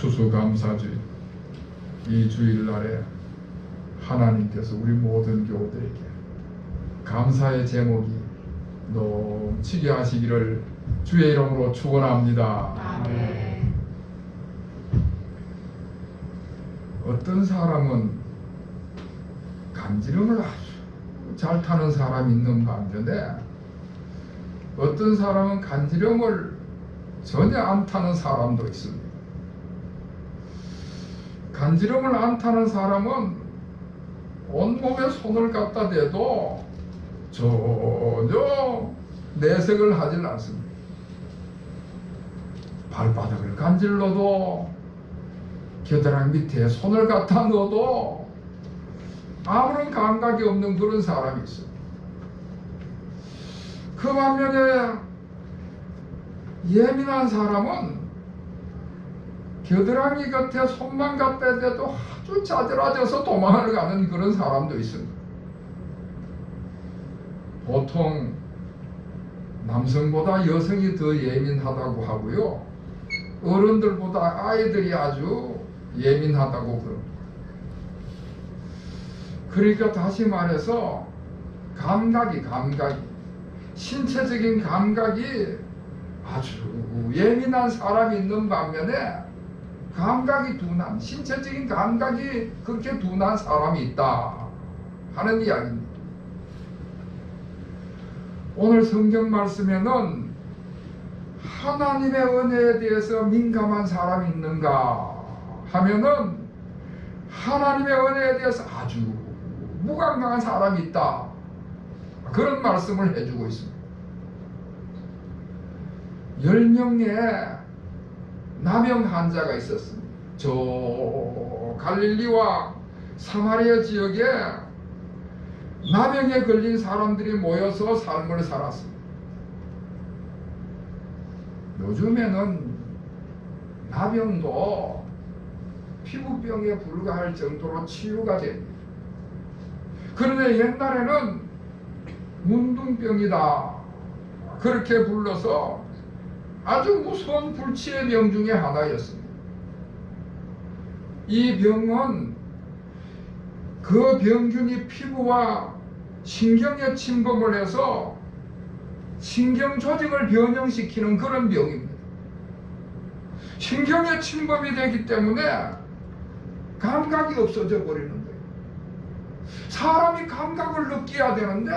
추수감사주일, 이 주일날에 하나님께서 우리 모든 교우들에게 감사의 제목이 넘치게 하시기를 주의 이름으로 축원합니다. 아멘. 어떤 사람은 간지럼을 아주 잘 타는 사람이 있는 반면에 어떤 사람은 간지럼을 전혀 안 타는 사람도 있습니다. 간지럼을 안 타는 사람은 온몸에 손을 갖다 대도 전혀 내색을 하질 않습니다. 발바닥을 간질러도 겨드랑이 밑에 손을 갖다 넣어도 아무런 감각이 없는 그런 사람이 있어요. 그 반면에 예민한 사람은 겨드랑이 곁에 손만 갖다 대도 아주 짜들어져서 도망을 가는 그런 사람도 있습니다. 보통 남성보다 여성이 더 예민하다고 하고요, 어른들보다 아이들이 아주 예민하다고 그럽니다. 그러니까 다시 말해서 감각이 신체적인 감각이 아주 예민한 사람이 있는 반면에 감각이 둔한, 신체적인 감각이 그렇게 둔한 사람이 있다 하는 이야기입니다. 오늘 성경 말씀에는 하나님의 은혜에 대해서 민감한 사람이 있는가 하면은 하나님의 은혜에 대해서 아주 무감각한 사람이 있다, 그런 말씀을 해주고 있습니다. 10명의 나병 환자가 있었습니다. 저 갈릴리와 사마리아 지역에 나병에 걸린 사람들이 모여서 삶을 살았습니다. 요즘에는 나병도 피부병에 불과할 정도로 치유가 됩니다. 그런데 옛날에는 문둥병이다 그렇게 불러서 아주 무서운 불치의 병 중에 하나였습니다. 이 병은 그 병균이 피부와 신경에 침범을 해서 신경 조직을 변형시키는 그런 병입니다. 신경에 침범이 되기 때문에 감각이 없어져 버리는 거예요. 사람이 감각을 느껴야 되는데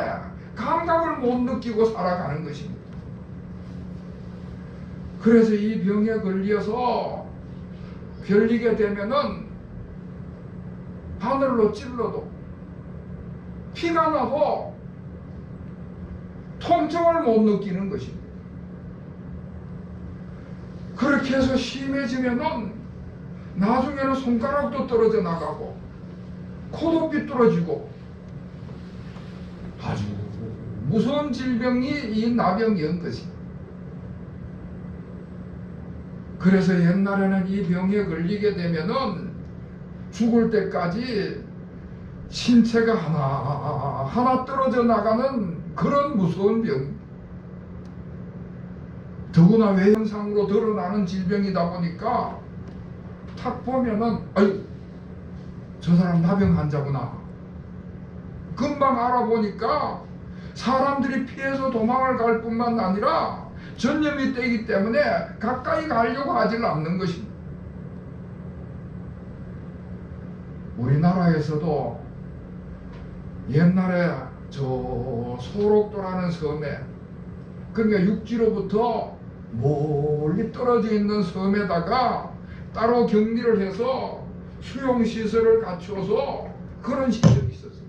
감각을 못 느끼고 살아가는 것입니다. 그래서 이 병에 걸리게 되면은 바늘로 찔러도 피가 나도 통증을 못 느끼는 것입니다. 그렇게 해서 심해지면은 나중에는 손가락도 떨어져 나가고 코도 삐뚤어지고 아주 무서운 질병이 이 나병이었던 것입니다. 그래서 옛날에는 이 병에 걸리게 되면은 죽을 때까지 신체가 하나 떨어져 나가는 그런 무서운 병, 더구나 외형상으로 드러나는 질병이다 보니까 탁 보면은 아유 저 사람 나병 환자구나, 금방 알아보니까 사람들이 피해서 도망을 갈 뿐만 아니라 전염이 되기 때문에 가까이 가려고 하질 않는 것입니다. 우리나라에서도 옛날에 저 소록도라는 섬에, 그러니까 육지로부터 멀리 떨어져 있는 섬에다가 따로 격리를 해서 수용시설을 갖추어서 그런 시설이 있었습니다.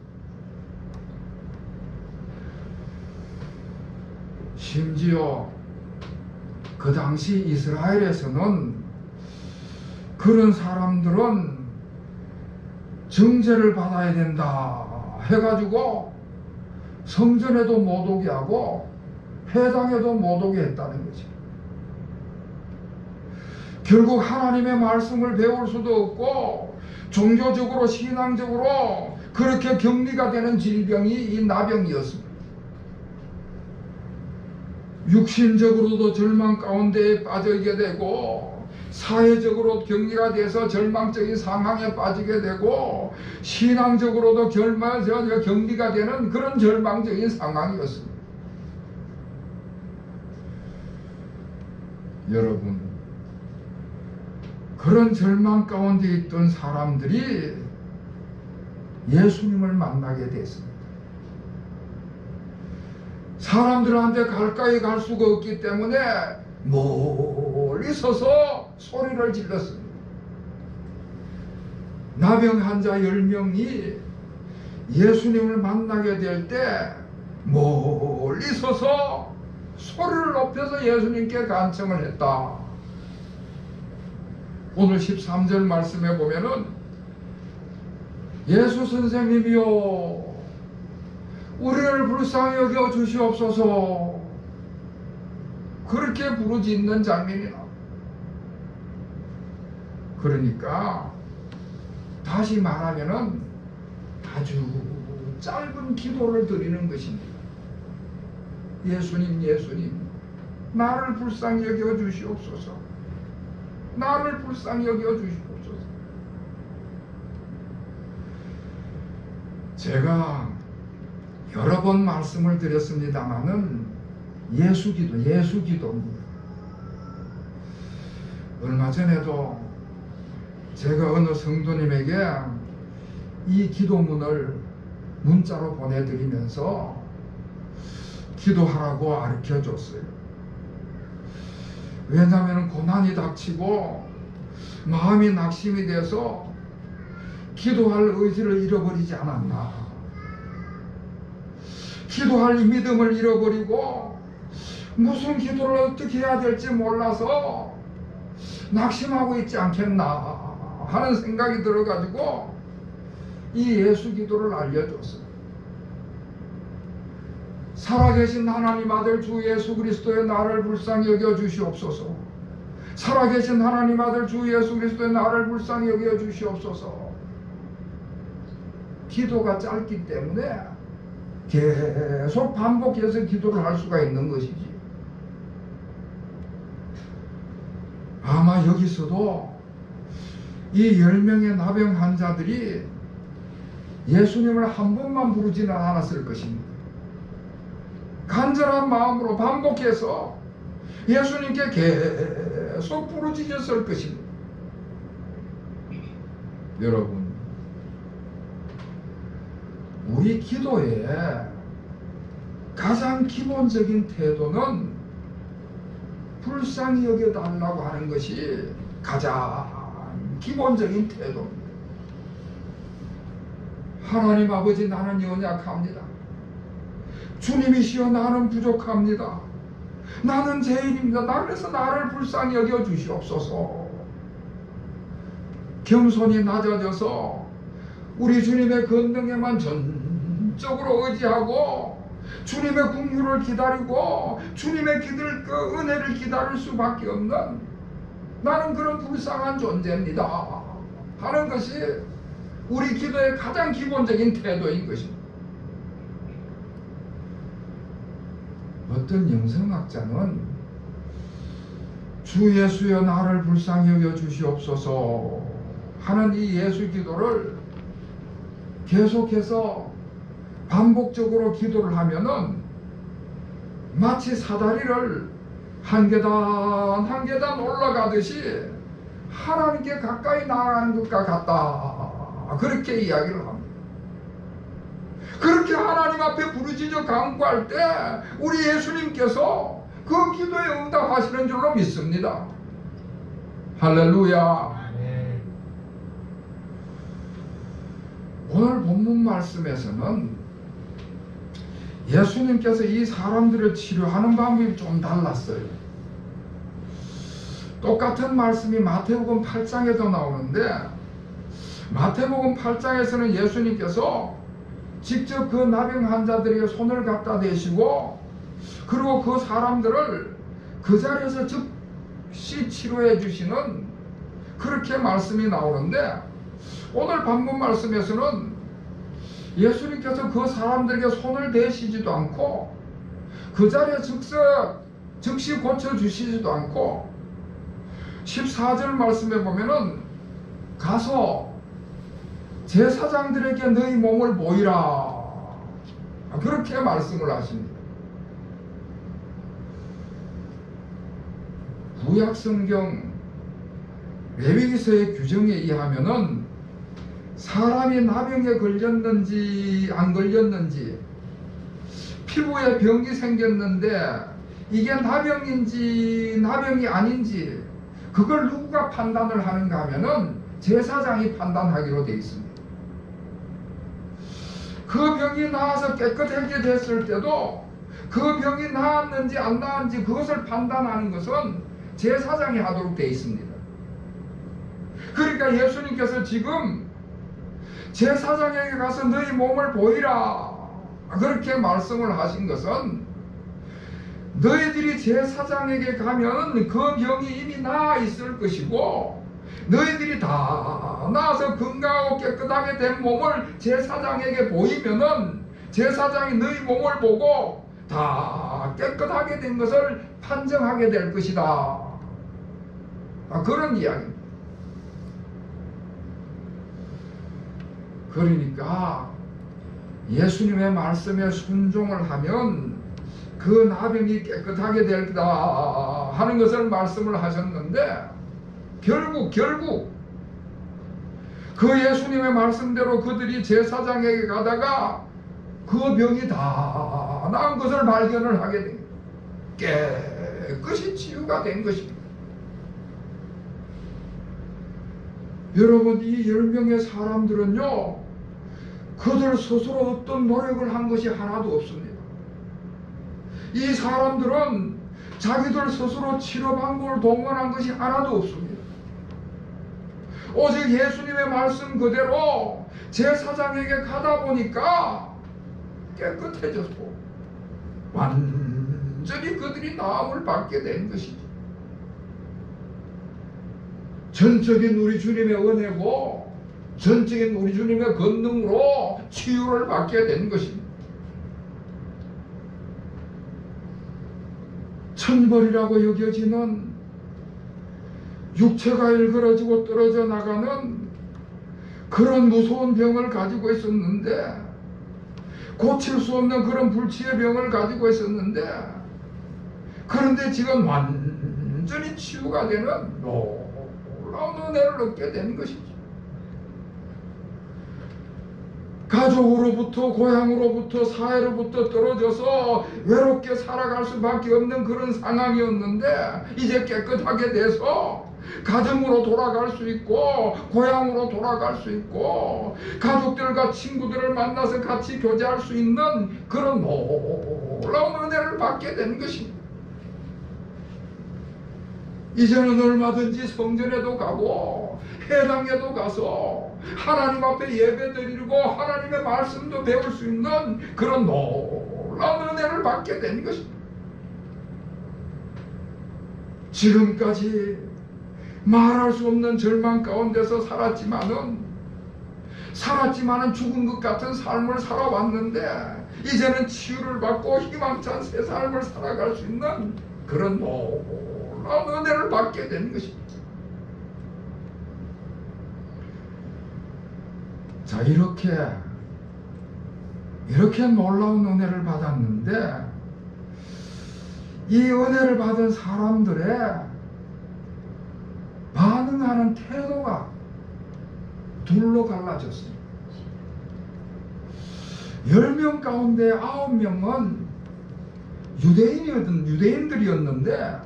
심지어 그 당시 이스라엘에서는 그런 사람들은 정죄를 받아야 된다 해가지고 성전에도 못 오게 하고 회당에도 못 오게 했다는 거지. 결국 하나님의 말씀을 배울 수도 없고 종교적으로 신앙적으로 그렇게 격리가 되는 질병이 이 나병이었습니다. 육신적으로도 절망 가운데에 빠져있게 되고 사회적으로 격리가 돼서 절망적인 상황에 빠지게 되고 신앙적으로도 격리가 되는 그런 절망적인 상황이었습니다. 여러분, 그런 절망 가운데 있던 사람들이 예수님을 만나게 됐습니다. 사람들한테 가까이 갈 수가 없기 때문에 멀리 서서 소리를 질렀습니다. 나병 환자 10명이 예수님을 만나게 될 때 멀리 서서 소리를 높여서 예수님께 간청을 했다. 오늘 13절 말씀에 보면은 예수 선생님이요, 우리를 불쌍히 여겨 주시옵소서, 그렇게 부르짖는 장면이 나옵니다. 그러니까 다시 말하면은 아주 짧은 기도를 드리는 것입니다. 예수님, 예수님, 나를 불쌍히 여겨 주시옵소서. 나를 불쌍히 여겨 주시옵소서. 제가 여러 번 말씀을 드렸습니다마는 예수기도입니다. 얼마 전에도 제가 어느 성도님에게 이 기도문을 문자로 보내드리면서 기도하라고 가르쳐 줬어요. 왜냐하면 고난이 닥치고 마음이 낙심이 돼서 기도할 의지를 잃어버리지 않았나, 기도할 믿음을 잃어버리고 무슨 기도를 어떻게 해야 될지 몰라서 낙심하고 있지 않겠나 하는 생각이 들어가지고 이 예수 기도를 알려줬어요. 살아계신 하나님 아들 주 예수 그리스도의 나를 불쌍히 여겨 주시옵소서. 살아계신 하나님 아들 주 예수 그리스도의 나를 불쌍히 여겨 주시옵소서. 기도가 짧기 때문에 계속 반복해서 기도를 할 수가 있는 것이지. 아마 여기서도 이 10명의 나병 환자들이 예수님을 한 번만 부르지는 않았을 것입니다. 간절한 마음으로 반복해서 예수님께 계속 부르짖었을 것입니다. 여러분, 우리 기도의 가장 기본적인 태도는 불쌍히 여겨달라고 하는 것이 가장 기본적인 태도입니다. 하나님 아버지, 나는 연약합니다. 주님이시여, 나는 부족합니다. 나는 죄인입니다. 그래서 나를 불쌍히 여겨 주시옵소서. 겸손히 낮아져서 우리 주님의 권능에만 전적으로 의지하고 주님의 긍휼을 기다리고 주님의 그 은혜를 기다릴 수밖에 없는, 나는 그런 불쌍한 존재입니다 하는 것이 우리 기도의 가장 기본적인 태도인 것입니다. 어떤 영성학자는 주 예수여 나를 불쌍히 여겨 주시옵소서 하는 이 예수 기도를 계속해서 반복적으로 기도를 하면은 마치 사다리를 한 계단 한 계단 올라가듯이 하나님께 가까이 나아가는 것과 같다, 그렇게 이야기를 합니다. 그렇게 하나님 앞에 부르짖어 간구할 때 우리 예수님께서 그 기도에 응답하시는 줄로 믿습니다. 할렐루야. 오늘 본문 말씀에서는 예수님께서 이 사람들을 치료하는 방법이 좀 달랐어요. 똑같은 말씀이 마태복음 8장에도 나오는데, 마태복음 8장에서는 예수님께서 직접 그 나병 환자들에게 손을 갖다 대시고 그리고 그 사람들을 그 자리에서 즉시 치료해 주시는 그렇게 말씀이 나오는데, 오늘 본문 말씀에서는 예수님께서 그 사람들에게 손을 대시지도 않고 그 자리에 즉시 고쳐주시지도 않고 14절 말씀에 보면은 가서 제사장들에게 너희 몸을 보이라, 그렇게 말씀을 하십니다. 구약성경 레위기서의 규정에 의하면은 사람이 나병에 걸렸는지 안 걸렸는지, 피부에 병이 생겼는데 이게 나병인지 나병이 아닌지 그걸 누가 판단을 하는가 하면은 제사장이 판단하기로 되어 있습니다. 그 병이 나아서 깨끗하게 됐을 때도 그 병이 나았는지 안 나았는지 그것을 판단하는 것은 제사장이 하도록 되어 있습니다. 그러니까 예수님께서 지금 제사장에게 가서 너희 몸을 보이라, 그렇게 말씀을 하신 것은 너희들이 제사장에게 가면 그 병이 이미 나아 있을 것이고, 너희들이 다 나아서 건강하고 깨끗하게 된 몸을 제사장에게 보이면은 제사장이 너희 몸을 보고 다 깨끗하게 된 것을 판정하게 될 것이다, 그런 이야기입니다. 그러니까 예수님의 말씀에 순종을 하면 그 나병이 깨끗하게 될 거다 하는 것을 말씀을 하셨는데, 결국 그 예수님의 말씀대로 그들이 제사장에게 가다가 그 병이 다 나은 것을 발견을 하게 됩니다. 깨끗이 치유가 된 것입니다. 여러분, 이 10명의 사람들은요, 그들 스스로 어떤 노력을 한 것이 하나도 없습니다. 이 사람들은 자기들 스스로 치료 방법을 동원한 것이 하나도 없습니다. 오직 예수님의 말씀 그대로 제사장에게 가다 보니까 깨끗해졌고 완전히 그들이 나음을 받게 된 것이죠. 전적인 우리 주님의 은혜고 전적인 우리 주님의 권능으로 치유를 받게 된 것입니다. 천벌이라고 여겨지는 육체가 일그러지고 떨어져 나가는 그런 무서운 병을 가지고 있었는데, 고칠 수 없는 그런 불치의 병을 가지고 있었는데, 그런데 지금 완전히 치유가 되는 놀라운 은혜를 얻게 된 것이죠. 가족으로부터, 고향으로부터, 사회로부터 떨어져서 외롭게 살아갈 수밖에 없는 그런 상황이었는데, 이제 깨끗하게 돼서 가정으로 돌아갈 수 있고 고향으로 돌아갈 수 있고 가족들과 친구들을 만나서 같이 교제할 수 있는 그런 놀라운 은혜를 받게 된 것입니다. 이제는 얼마든지 성전에도 가고 회당에도 가서 하나님 앞에 예배드리고 하나님의 말씀도 배울 수 있는 그런 놀라운 은혜를 받게 된 것입니다. 지금까지 말할 수 없는 절망 가운데서 살았지만은 죽은 것 같은 삶을 살아왔는데, 이제는 치유를 받고 희망찬 새 삶을 살아갈 수 있는 그런 놀라운 은혜를 받게 된 것입니다. 자, 이렇게 놀라운 은혜를 받았는데, 이 은혜를 받은 사람들의 반응하는 태도가 둘로 갈라졌습니다. 10명 가운데 9명은 유대인들이었는데,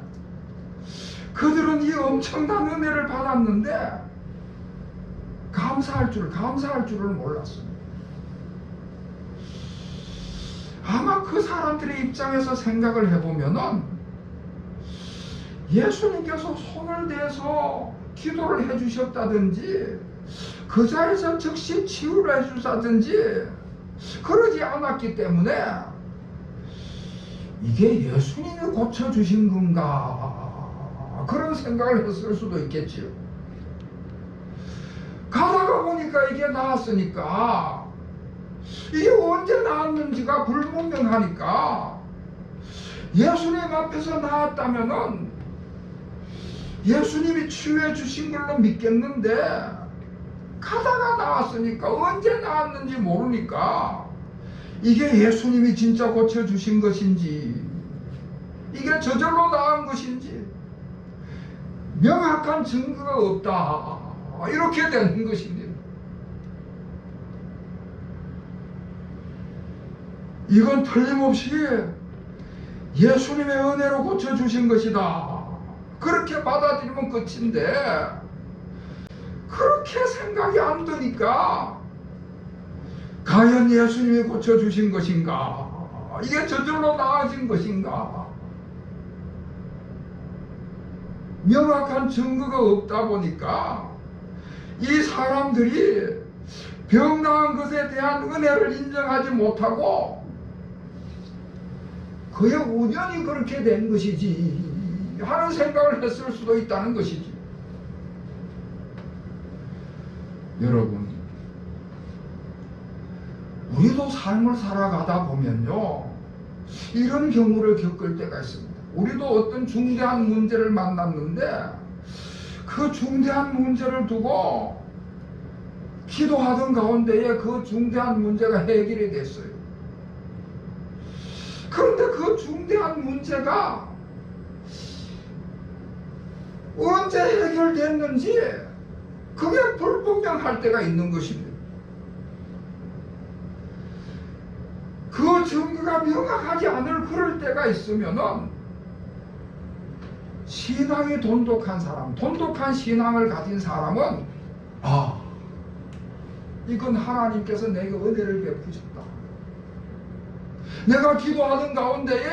그들은 이 엄청난 은혜를 받았는데 감사할 줄을 몰랐습니다. 아마 그 사람들의 입장에서 생각을 해보면은 예수님께서 손을 대서 기도를 해주셨다든지 그 자리에서 즉시 치유를 해주셨다든지 그러지 않았기 때문에 이게 예수님이 고쳐주신 건가, 그런 생각을 했을 수도 있겠지요. 가다가 보니까 이게 나았으니까, 이게 언제 나았는지가 불분명하니까 예수님 앞에서 나았다면은 예수님이 치유해 주신 걸로 믿겠는데 가다가 나왔으니까 언제 나왔는지 모르니까 이게 예수님이 진짜 고쳐주신 것인지 이게 저절로 나은 것인지 명확한 증거가 없다, 이렇게 되는 것입니다. 이건 틀림없이 예수님의 은혜로 고쳐주신 것이다, 그렇게 받아들이면 끝인데 그렇게 생각이 안 드니까 과연 예수님이 고쳐주신 것인가, 이게 저절로 나아진 것인가, 명확한 증거가 없다 보니까 이 사람들이 병 나은 것에 대한 은혜를 인정하지 못하고 그의 우연히 그렇게 된 것이지 하는 생각을 했을 수도 있다는 것이지. 여러분, 우리도 삶을 살아가다 보면요, 이런 경우를 겪을 때가 있습니다. 우리도 어떤 중대한 문제를 만났는데 그 중대한 문제를 두고 기도하던 가운데에 그 중대한 문제가 해결이 됐어요. 그런데 그 중대한 문제가 언제 해결됐는지 그게 불분명할 때가 있는 것입니다. 그 증거가 명확하지 않을 그럴 때가 있으면은 신앙이 돈독한 사람, 돈독한 신앙을 가진 사람은 이건 하나님께서 내게 은혜를 베푸셨다. 내가 기도하는 가운데에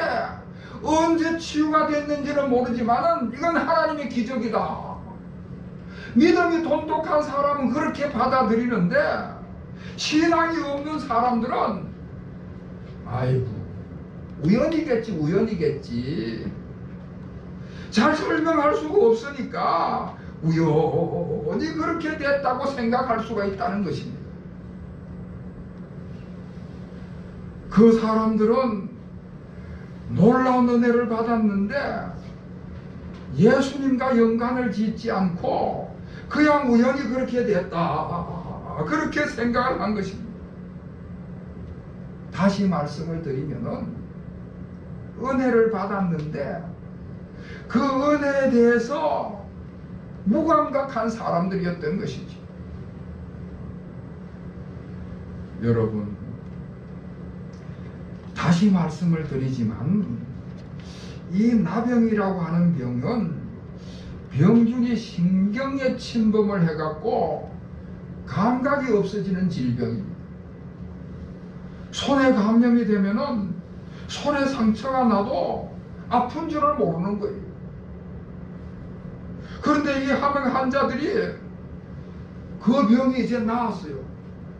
언제 치유가 됐는지는 모르지만은 이건 하나님의 기적이다. 믿음이 돈독한 사람은 그렇게 받아들이는데 신앙이 없는 사람들은 아이고 우연이겠지 잘 설명할 수가 없으니까 우연히 그렇게 됐다고 생각할 수가 있다는 것입니다. 그 사람들은 놀라운 은혜를 받았는데 예수님과 연관을 짓지 않고 그냥 우연히 그렇게 됐다, 그렇게 생각을 한 것입니다. 다시 말씀을 드리면은 은혜를 받았는데 그 은혜에 대해서 무감각한 사람들이었던 것이지. 여러분, 다시 말씀을 드리지만 이 나병이라고 하는 병은 병중이 신경에 침범을 해갖고 감각이 없어지는 질병입니다. 손에 감염이 되면은 손에 상처가 나도 아픈 줄을 모르는 거예요. 그런데 이 환자들이 그 병이 이제 나았어요.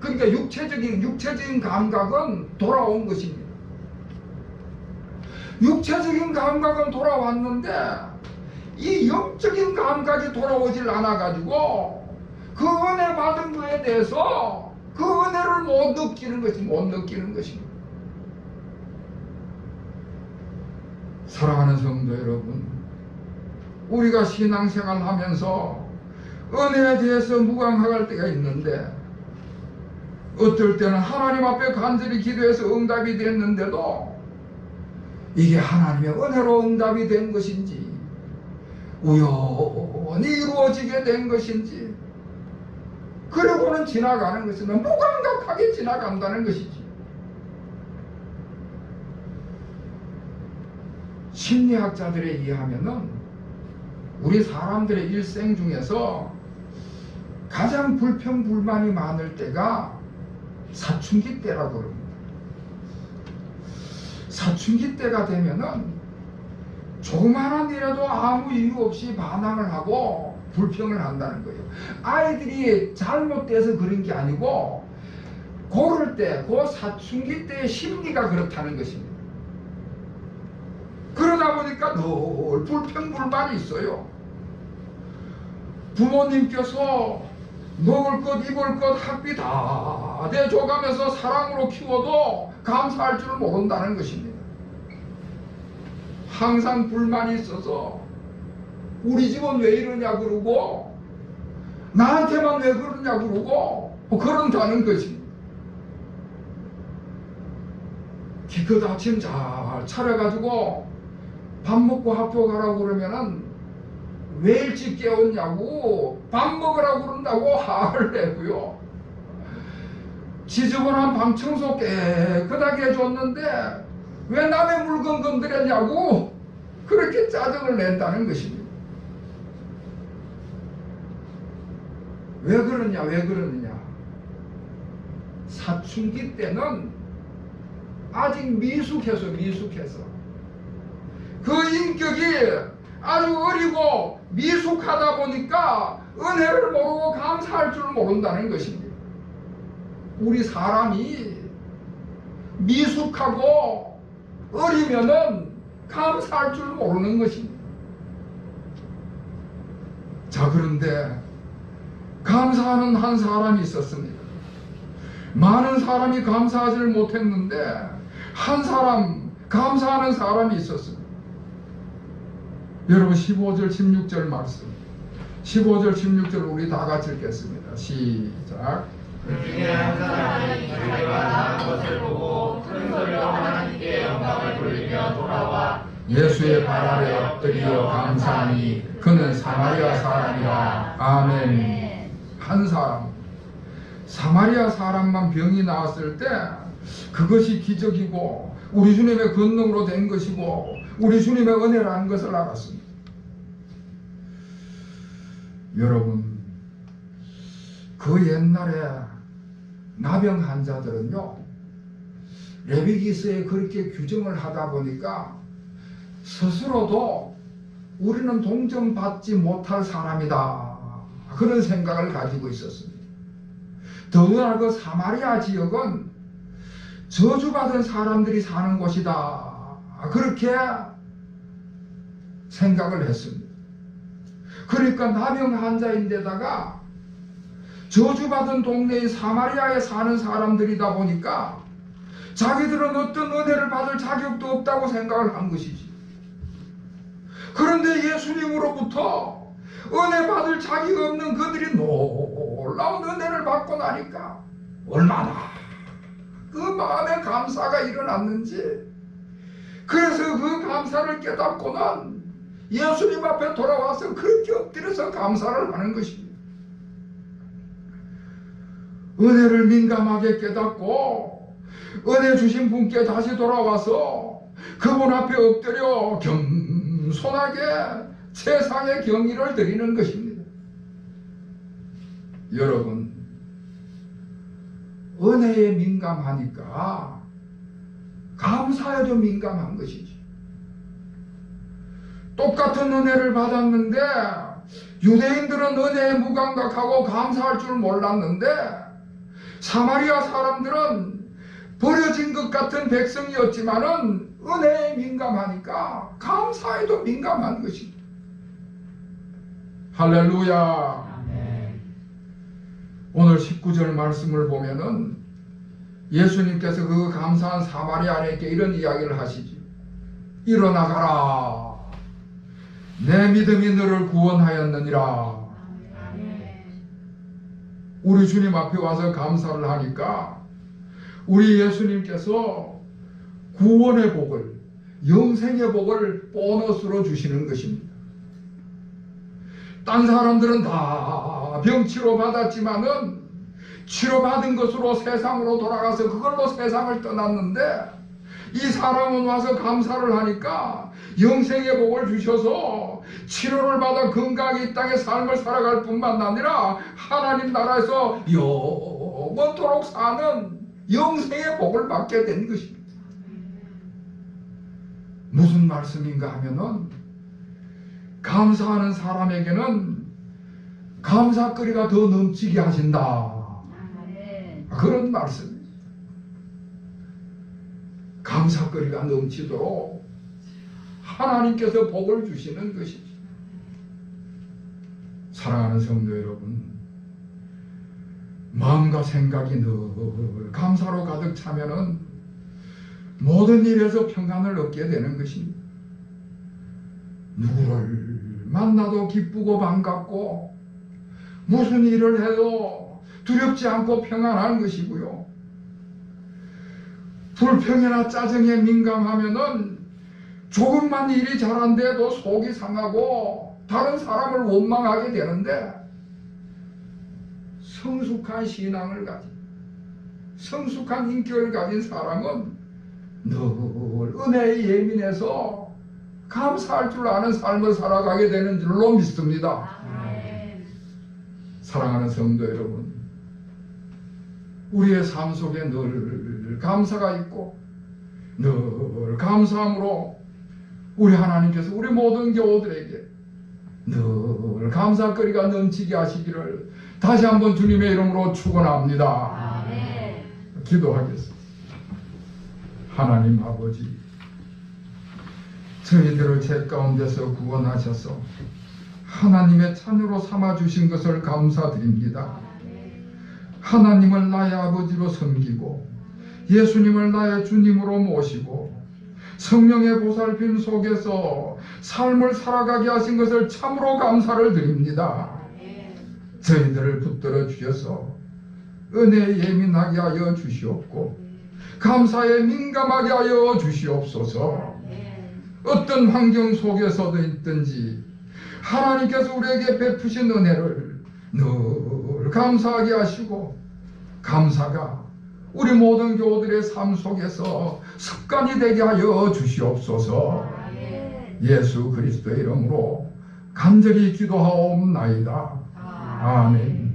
그러니까 육체적인 감각은 돌아온 것입니다. 육체적인 감각은 돌아왔는데 이 영적인 감각이 돌아오질 않아가지고 그 은혜 받은 거에 대해서 그 은혜를 못 느끼는 것입니다. 사랑하는 성도 여러분, 우리가 신앙생활 하면서 은혜에 대해서 무감각할 때가 있는데 어떨 때는 하나님 앞에 간절히 기도해서 응답이 됐는데도 이게 하나님의 은혜로 응답이 된 것인지 우연히 이루어지게 된 것인지 그러고는 지나가는 것은 무감각하게 지나간다는 것이지. 심리학자들에 의하면은 우리 사람들의 일생 중에서 가장 불평불만이 많을 때가 사춘기 때라고 그럽니다. 사춘기 때가 되면은 조그마한 일에도 아무 이유 없이 반항을 하고 불평을 한다는 거예요. 아이들이 잘못돼서 그런 게 아니고 고를 때, 그 사춘기 때의 심리가 그렇다는 것입니다. 그러다 보니까 늘 불평불만이 있어요. 부모님께서 먹을 것, 입을 것, 학비 다 대줘가면서 사랑으로 키워도 감사할 줄을 모른다는 것입니다. 항상 불만이 있어서 우리 집은 왜 이러냐 그러고 나한테만 왜 그러냐 그러고 그런다는 것입니다. 기껏 아침 잘 차려가지고 밥 먹고 학교 가라고 그러면은 왜 일찍 깨웠냐고 밥 먹으라고 그런다고 화를 내고요. 지저분한 방 청소 깨끗하게 해줬는데 왜 남의 물건 건드렸냐고 그렇게 짜증을 낸다는 것입니다. 왜 그러냐 왜 그러느냐. 사춘기 때는 아직 미숙해서 그 인격이 아주 어리고 미숙하다 보니까 은혜를 모르고 감사할 줄 모른다는 것입니다. 우리 사람이 미숙하고 어리면은 감사할 줄 모르는 것입니다. 자, 그런데 감사하는 한 사람이 있었습니다. 많은 사람이 감사하지를 못했는데 한 사람 감사하는 사람이 있었습니다. 여러분 15절 16절 말씀 15절 16절 우리 다 같이 읽겠습니다. 시작. 그 중에 한 사람이 자기가 나은 것을 보고 큰 소리로 하나님께 영광을 돌리며 돌아와 예수의 발 아래 엎드려 감사하니 그는 사마리아 사람이라. 아멘. 한 사람 사마리아 사람만 병이 나았을 때 그것이 기적이고 우리 주님의 권능으로 된 것이고 우리 주님의 은혜라는 것을 알았습니다. 여러분, 그 옛날에 나병 환자들은요, 레위기서에 그렇게 규정을 하다 보니까 스스로도 우리는 동정받지 못할 사람이다 그런 생각을 가지고 있었습니다. 더구나 그 사마리아 지역은 저주받은 사람들이 사는 곳이다 그렇게 생각을 했습니다. 그러니까 나병 환자인데다가 저주받은 동네인 사마리아에 사는 사람들이다 보니까 자기들은 어떤 은혜를 받을 자격도 없다고 생각을 한 것이지. 그런데 예수님으로부터 은혜 받을 자격이 없는 그들이 놀라운 은혜를 받고 나니까 얼마나 그 마음에 감사가 일어났는지, 그래서 그 감사를 깨닫고는 예수님 앞에 돌아와서 그렇게 엎드려서 감사를 하는 것입니다. 은혜를 민감하게 깨닫고 은혜 주신 분께 다시 돌아와서 그분 앞에 엎드려 겸손하게 세상의 경의를 드리는 것입니다. 여러분, 은혜에 민감하니까 감사에도 민감한 것이지. 똑같은 은혜를 받았는데 유대인들은 은혜에 무감각하고 감사할 줄 몰랐는데 사마리아 사람들은 버려진 것 같은 백성이었지만은 은혜에 민감하니까 감사에도 민감한 것입니다. 할렐루야. 오늘 19절 말씀을 보면은 예수님께서 그 감사한 사마리아인에게 이런 이야기를 하시지. 일어나 가라. 내 믿음이 너를 구원하였느니라. 우리 주님 앞에 와서 감사를 하니까 우리 예수님께서 구원의 복을, 영생의 복을 보너스로 주시는 것입니다. 딴 사람들은 다 병치료 받았지만은 치료받은 것으로 세상으로 돌아가서 그걸로 세상을 떠났는데 이 사람은 와서 감사를 하니까 영생의 복을 주셔서 치료를 받아 건강하게 이 땅의 삶을 살아갈 뿐만 아니라 하나님 나라에서 영원토록 사는 영생의 복을 받게 된 것입니다. 무슨 말씀인가 하면은 감사하는 사람에게는 감사거리가 더 넘치게 하신다. 그런 말씀입니다. 감사거리가 넘치도록 하나님께서 복을 주시는 것이죠. 사랑하는 성도 여러분, 마음과 생각이 늘 감사로 가득 차면은 모든 일에서 평안을 얻게 되는 것입니다. 누구를 만나도 기쁘고 반갑고 무슨 일을 해도 두렵지 않고 평안한 것이고요. 불평이나 짜증에 민감하면은 조금만 일이 잘 안 돼도 속이 상하고 다른 사람을 원망하게 되는데, 성숙한 신앙을 가진, 성숙한 인격을 가진 사람은 늘 은혜에 예민해서 감사할 줄 아는 삶을 살아가게 되는 줄로 믿습니다. 사랑하는 성도 여러분, 우리의 삶 속에 늘 감사가 있고 늘 감사함으로 우리 하나님께서 우리 모든 교우들에게 늘 감사거리가 넘치게 하시기를 다시 한번 주님의 이름으로 축원합니다. 기도하겠습니다. 하나님 아버지, 저희들을 죄 가운데서 구원하셔서 하나님의 자녀로 삼아주신 것을 감사드립니다. 하나님을 나의 아버지로 섬기고 예수님을 나의 주님으로 모시고 성령의 보살핌 속에서 삶을 살아가게 하신 것을 참으로 감사를 드립니다. 저희들을 붙들어 주셔서 은혜에 예민하게 하여 주시옵고 감사에 민감하게 하여 주시옵소서. 어떤 환경 속에서도 있든지 하나님께서 우리에게 베푸신 은혜를 늘 감사하게 하시고 감사가 우리 모든 교우들의 삶 속에서 습관이 되게 하여 주시옵소서. 예수 그리스도의 이름으로 간절히 기도하옵나이다. 아멘.